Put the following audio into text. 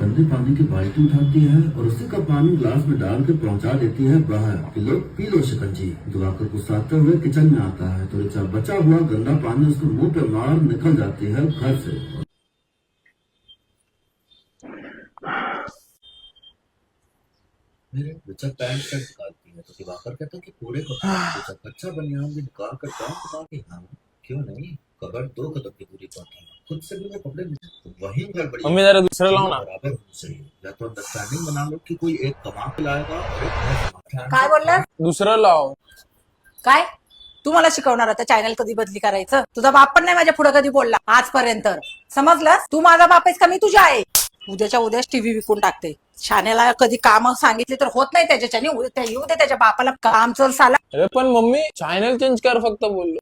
गंदे पानी की बाल्टी उठाती है और उसी का पानी ग्लास में डाल कर पहुंचा देती है बाहर कि लो पी लो शिकंजी। दिवाकर गुस्साते हुए किचन में आता है तो ऋचा बचा हुआ गंदा पानी उसके मुंह पे मार निकल जाती है घर से। मेरे ऋचा पैंट शर्ट निकालती है तो दिवाकर कहता है कि पूरे को ऋचा कच्चा बनियान भी निकाल कर पैंट बना के हाँ क्यों नहीं कबर 2 कदम की दूरी पर था खुद से भी वो कपड़े तो वही गड़बड़ी मम्मी जरा दूसरा लाओ ना। बराबर होनी चाहिए या तो अंडरस्टैंडिंग बना लो कि कोई एक कमा के लाएगा और एक घर संभालेगा। काय बोलला दुसरं लाव। काय तू मला शिकवणार होता चॅनल कधी बदली करायचं? तुझा बाप पण नाही माझ्या पुढे कधी बोलला आजपर्यंत, समजलंस? तू माझा बाप आहेस का मी तुझी आहे? उद्याच्या उद्याच टीव्ही विकून टाकते. शाण्याला कधी काम सांगितली तर होत नाही त्याच्याने, उद्या येऊ दे त्याच्या बापाला काम चल साला. अरे पण मम्मी चॅनल चेंज कर फक्त बोललो.